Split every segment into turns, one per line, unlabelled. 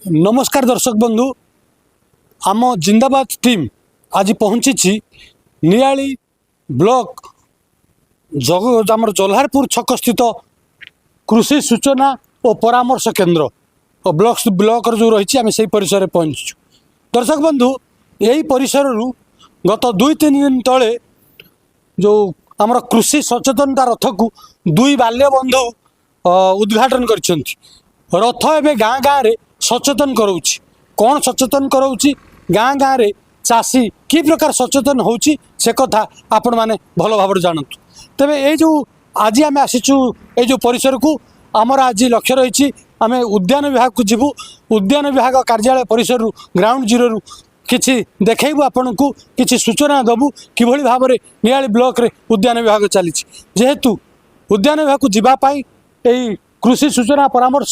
नमस्कार दर्शक बंधु आम जिंदाबाद टीम आज पहुंची नियाली ब्लॉक आमर जल्हारपुर छक स्थित कृषि सूचना और परामर्श केन्द्र और ब्लॉक जो रही आम से परिसर में पहुंचु। दर्शक बंधु यही परिसर गत 2-3 दिन तले जो आमर कृषि सचेतनता रथ को दुई बाल्य बंधु उद्घाटन कर रथ एवं गाँ गाँव में सचेतन कराऊँच कौन सचेतन कराऊँच गाँ गाँव में चाषी कि प्रकार सचेतन होची से कथा आपण मैंने भल भाव जानतु। तेरे ये जो आज आम आसीचु ये जो परिसर को आमर आज लक्ष्य रही आम उद्यान विभाग को जीवु उद्यान विभाग कार्यालय परिसर ग्राउंड जीरो किछि देखैबु आपण को किछि सूचना दबु किभଳି भाव में नियाली ब्लॉक रे उद्यान विभाग चली जेहेतु उद्यान विभाग को जीवा पाई एई कृषि सूचना परामर्श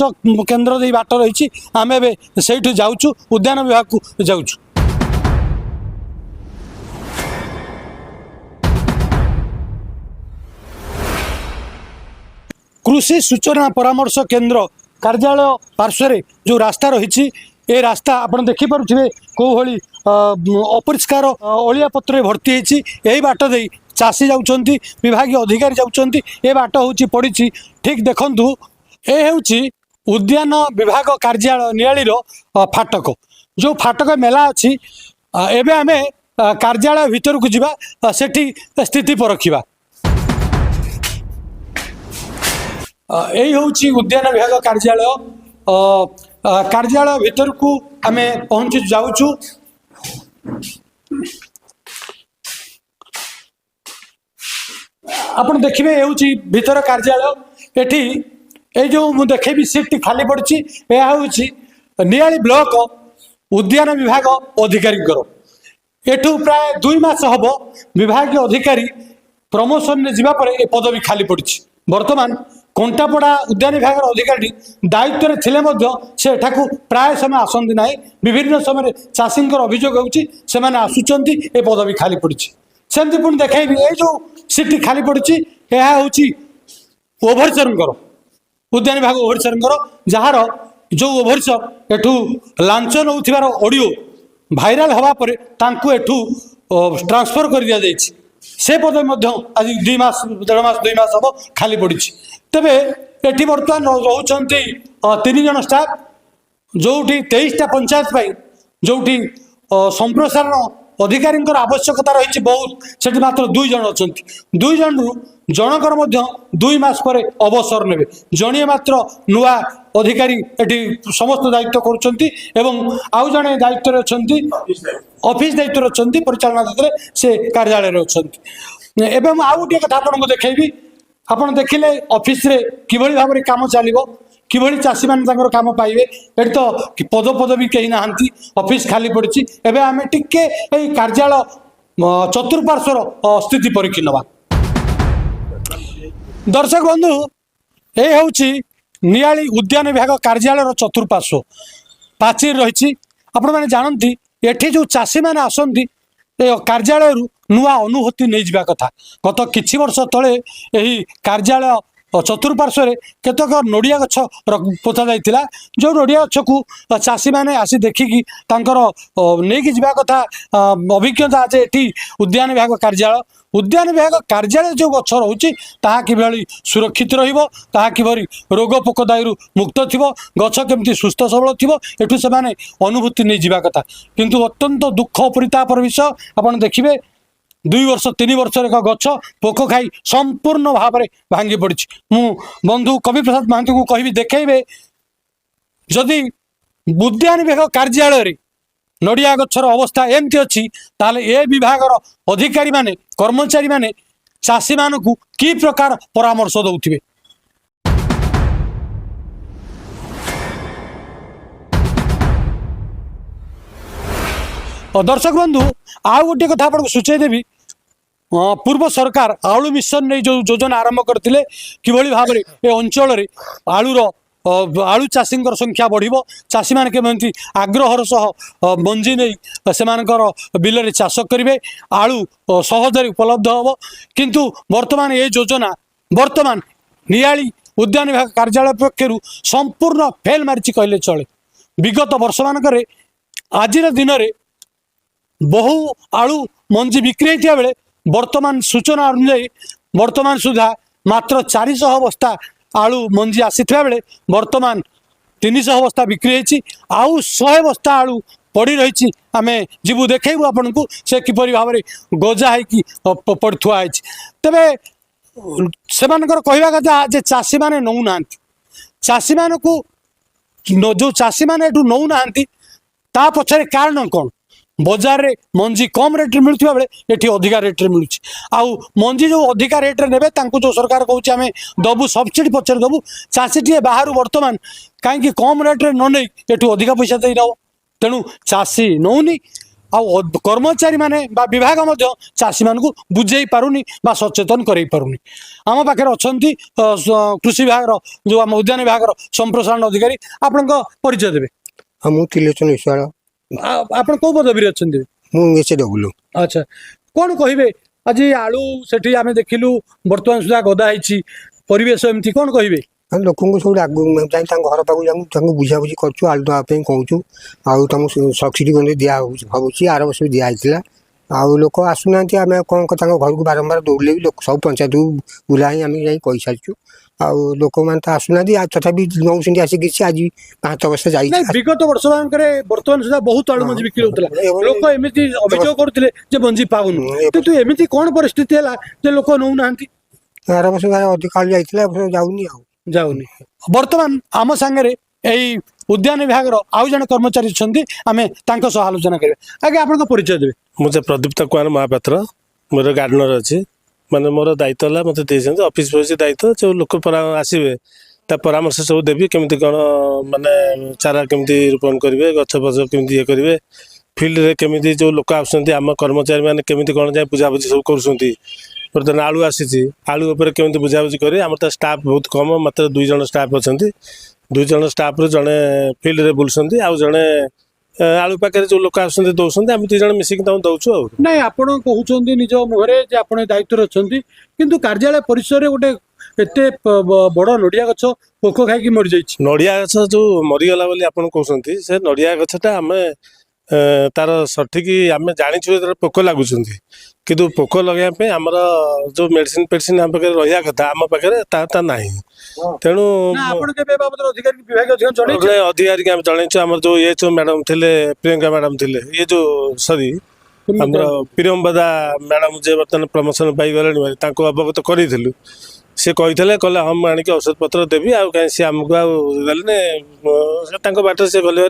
केन्द्र दे बाट रही आम एवं से जाऊँ उद्यान विभाग को जाऊँ। कृषि सूचना परामर्श केन्द्र कार्यालय पार्श्व जो रास्ता रही ए रास्ता आपड़ देखिपे कौ भली अपरिष्कार अलिया पत्र भर्ती होती यही बाट दे चाषी जाऊँच विभाग अधिकारी जाऊँच ए बाट हूँ पड़ी ठीक देखु ए हूँ उद्यान विभाग कार्यालय नियाली फाटक जो फाटक मेला अच्छी एवं आम कार्यालय भितर को जीवा सेठी स्थिति परखिबा यही हूँ उद्यान विभाग कार्यालय कार्यालय भितर को आम पहुँच जाऊँ। आप देखिए ये हूँ भीतर कार्यालय एठी ये जो मुझे देखेबी सीट खाली पड़ी यह हूँ नियाली ब्लॉक उद्यान विभाग अधिकारी एठू प्राय 2 मास हम विभाग अधिकारी प्रमोशन ने जीवा पर पदवी खाली पड़ी वर्तमान कंटापड़ा उद्यान विभाग अधिकारी दायित्व थिले से एठाकू प्राय समय आसती ना विभिन्न समय चाषी अभियोग होने आसुंच ए पदवी खाली पड़ी सेमती पुणी देखी ये जो सीट खाली पड़ी यह हूँ ओभरसर उद्यान विभाग ओभरसर जार जो ओभरसर एठू लांच नौथिबार ऑडियो भाइराल हवा पर तांकु एठू ट्रांसफर कर दिया जायछि से पद आज 2 मास 1.5 मास 2 मास हम खाली पड़ी तेरे एटी बर्तमान रोचंती 3 जन स्टाफ जो 23टा पंचायत जो संप्रसारण अधिकारी आवश्यकता रही बहुत से मात्र 2 जन अच्छा 2 जन जनकर 2 मास पर अवसर ने जड़े मात्र नुआ अधिकारी एटी समस्त दायित्व करुँच आउ जड़े दायित्व अच्छा ऑफिस दायित्व अच्छा परिचालना दायित्व से कार्यालय अच्छा एवं आउ गोटे कथा आपको देखी आपड़ देखिले ऑफिस रे किभଳି भाव में काम चलो किभଳି चाषी मान काम पाइबे एटी तो पद पद भी कहीं ना ऑफिस खाली पड़ी एवं आम टिके कार्यालय चतुर्पार्श्वर स्थिति परीक्षी नवा। दर्शक बंधु ये हूँ नियाली उद्यान विभाग कार्यालय चतुर्पार्श्व पाचेरी रही आपण मैंने जानती एठी जो चाषी मैंने आसती कार्यालय नुआ अनुभूति नहीं जावा कथा गत किछि वर्ष तले यही कार्यालय चतुर्पार्श्व केतक नड़िया गछ पोता जाइतिला जो नड़िया गछ को चाषी मैंने आसी देखिकी नहीं जावा कथा अभिज्ञता आज एटी उद्यान विभाग कार्यालय जो गछ रोचे ताहा किभଳି सुरक्षित रहिबो ताहा किभଳି रोग पोक दायरु मुक्त थिबो गछ केमती सुस्थ सबल थिबो एठू से माने अनुभूति नहीं जावा कथा किंतु अत्यंत दुख परितापर विषय आपण देखिबे 2 वर्ष 3 वर्ष एक गछ पोक खाई संपूर्ण भाव में भांगी पड़ी मु बंधु कवि प्रसाद महांती को कहि देखेबे जदि उद्यान विभाग कार्यालय नड़िया गछर अवस्था एमती अच्छी ताले ए विभाग अधिकारी माने कर्मचारी माने चाषी मानकु की प्रकार परामर्श दउथिबे। दर्शक बंधु आउ गोटे कथा आपको सूचय देवी पूर्व सरकार आलू मिशन नहीं जो योजना आरंभ करते किभଳି भाव में ए अंचल आलूर आलू चाषी संख्या बढ़िबो चाषी मान केमती आग्रहर सह मंजी नहीं से बिल रे चाष करेंगे आलू सहजरे उपलब्ध हम किंतु वर्तमान ये योजना वर्तमान नियाली उद्यान विभाग कार्यालय पक्षर संपूर्ण फेल मारी कहले चले विगत वर्ष मानक आज दिन में बहु आलू मंजी बिक्री होता बेले वर्तमान सूचना अनुजाई वर्तमान सुधा मात्र 400 बस्ता आलू मंजी आसीथिबा बेले वर्तमान 300 बस्ता बिक्री होती आउ 100 बस्ता आलू पड़ी रही आम जीवु देखू आपन को से किपरि भाव में गजा है पड़ुआ तेरे से कहवा कथा जे चाषी मैंने नौ ना चाषी मान को जो चाषी मैंने नौ ना पछरे कारण कौन बजार रे मंजी कम रेट रे मिलुवा बेले एठी अधिका रेट रे मिलुची आउ मंजी जो अधिका रेट रे नेबे तांको जो सरकार कहूची आमे दबु सब्सिडी पछर दबु चाषी टी बाहर वर्तमान काहे कम रेट रे न नै एठू अधिका पैसा देई रहो तेणु चाषी नौनी आउ कर्मचारी माने बा विभाग मध्य चाषी मान को बुझे पारुनी बा सचेतन करई पारुनी आम पाखे अछंती कृषि विभाग जो आम उद्यान विभाग संप्रसारण अधिकारी आपन परिचय देबे
हम त्रिलोचन विश्वाल
आपण को पदवी अच्छा अच्छा कौन कहे आज आलू से आम देखिलु बर्तमान सुधा गदा है परिवेश एमती कौन कहे
लोक सब घर पाक जाऊँ बुझाबुझी करूँ आलू देवाई कहूँ आम सब्सिडी दिया भाई आर वर्ष भी दिखाई आउ लोक आसुना आम कौन घर को बारंबार दौड़े भी लोग सब पंचायत बुला ही आम जाई सारी आउ लोक मैंने तो आसुना तथापि नौ आसिक आज 5 वर्ष जाइए
विगत वर्ष बर्तमान सुधा बहुत आलू मंजी बिक्री होता लोक एमती अभियोग करते मंजी पाऊन किंतु एमती कौन परिस्थिति है लोक नौ ना
आर वर्ष अधिक आलू जाइए जाऊनी
जाऊनी बर्तमान आम सांगे यही उद्यान विभाग आउ जन कर्मचारी अच्छा आम आलोचना करें आगे आप परिचय देवे
मुझे प्रदीप्त कुमार महापात्र मोर गार्डनर अच्छी माने मोर दायित्व है मत ऑफिस बस दायित्व जो लोक आसवे परामर्श सब देवी केमती कौन माने चारा केमती रोपण करेंगे गछ फस केमती ये करेंगे फिल्ड रे केमती जो लोक आम कर्मचारी मैंने केमती कौन जाए बुझाबुझी सब कर बर्तमान आलू आसी आलू उपर केमती बुझाबुझी करेंगे आम तो स्टाफ बहुत कम मात्र 2 जन स्टाफ अच्छा 2 जन स्टाफ जड़े फिल्ड रे बुलूँ आउ जड़े आलू पाखे जो लोक आसते दौरान आम 2 जन मिसिक दौचु
ना आप कहते निज मुहरे आप दायित्व अच्छा किंतु कार्यालय परिसर में गोटे एते बड़ नड़िया गछ पोक खाई मरी जाइए
नड़िया गछ जो मरीगला बोली आप कहते से नड़िया गछटा आम तार सठिक आम जाचु पोक लगुच किंतु पोक लगे आमर जो मेडिसिन पेडिसिन आम पाखे रहा कथा आम पाखे ना तेणु अधिकारी आम जनइु आम जो ये मैडम थे प्रियंका मैडम थे ये जो सॉरी आम प्रियंबदा मैडम जे बर्तमान प्रमोशन पाई गले अवगत करूँ सी कही कहले हम आणिक औषध पत्र देवी आउ कहीं सी आमको आगे बाट से गले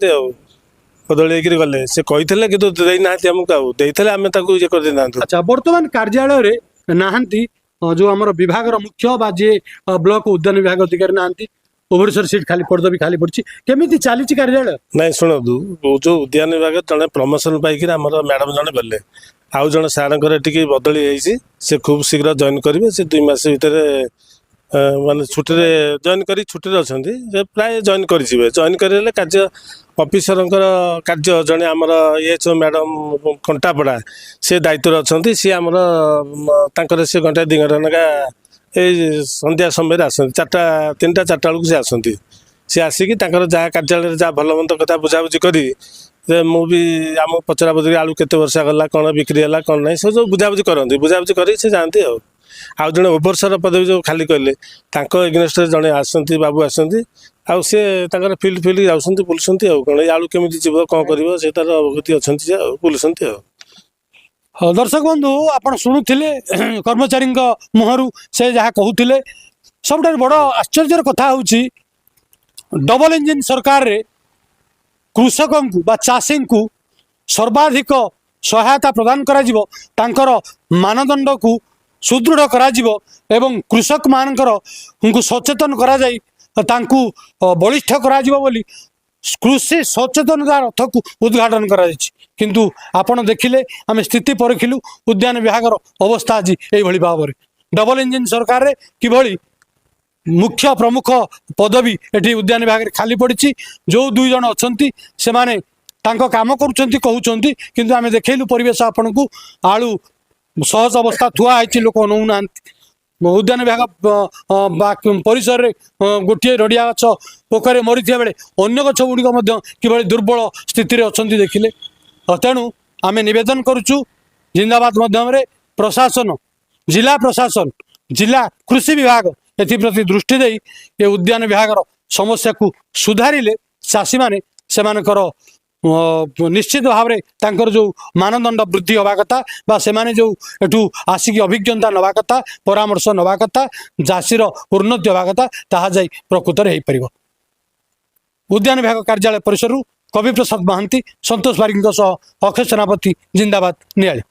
बदल गले से कही कि देना आमको देते आम ये कर
अच्छा बर्तमान कार्यालय नहांती जो आम विभाग मुख्य बा जे ब्लॉक उद्यान विभाग अधिकारी नहांती भुवनेश्वर सीट खाली पड़द भी खाली पड़ी केमी चली कार्यालय ना
शुणु जो उद्यान विभाग जड़े प्रमोशन पाई मैडम जड़े गले आउ जड़े सार टी बदली से खूब शीघ्र जॉइन करेंगे से 2 मास भितर माने छुट्टी जॉइन कर छुट्टी अच्छा प्राय जॉइन कर जॉइन कर कार्य ऑफिसर कार्य जड़े आमर एचओ मैडम कंटापड़ा से दायित्व अच्छा सी आमर से घंटा 2 घंटा नाका ये संध्या समय आसती 3टा 4टा बेलू से आसती सी आसिक जहाँ कार्यालय जहाँ भल मंद कथा बुझाबुझी करी भी आम पचरा पचरी आलू केते वर्षा गला कौन बिक्री है कौन ना सब बुझाबुझी करती बुझाबुझी कर जाती आउ जड़े ओभरसर पदवी जो खाली कहले एग्नेस्ट जड़े आसती बाबू आसती आउ सी फिल्ड फिल्ड जाऊँ बुलूँ कौन आलू केमी जीव कौन कर से तार अवगति अच्छा बुलूँ
दर्शक बंधु आप शुणुले कर्मचारी मुहर से जहाँ कहते सब बड़ आश्चर्य कथा हूँ डबल इंजिन सरकार रे कृषकों को चाषी को सर्वाधिक सहायता प्रदान कर मानदंड को सुदृढ़ एवं कृषक मानकर सचेतन कर बलिष्ठ कर कृषि सचेतनता रथ को उद्घाटन किंतु आपण देखिले आम स्थिति परखिलु उद्यान विभाग अवस्था आज यही भाव में डबल इंजिन सरकार रे किभली मुख्य प्रमुख पदवी एटी उद्यान विभाग रे खाली पड़ी जो 2 जन अच्छा से माने काम कहते किंतु आम देखलु परिवेश आपण को आलू सहज अवस्था थुआ लोक नौ ना उद्यान विभाग परिसर में गोटे रड़िया गछ पोखर मरी बेले अन्य गछ गुड़िक किभली दुर्बल स्थित अच्छा देखिले तेणु आम नवेदन करुचु जिंदाबाद माध्यम प्रशासन जिला प्रशासन जिला कृषि विभाग एप्रति दृष्टि दे ये उद्यान विभाग समस्या को सुधारिले चाषी मैंने सेमानकर निश्चित भाव में जो मानदंड वृद्धि हवा कथा बा सेमाने जो एठू आसिक अभिज्ञता नवा कथा परामर्श नवा कथा चाषीर उन्नति हवा कथा ताहा जाई प्रकृत में हो पार। उद्यान विभाग कार्यालय परिसर कवि प्रसाद महांती संतोष बारिक अक्षय सेनापति जिंदाबाद नियाली।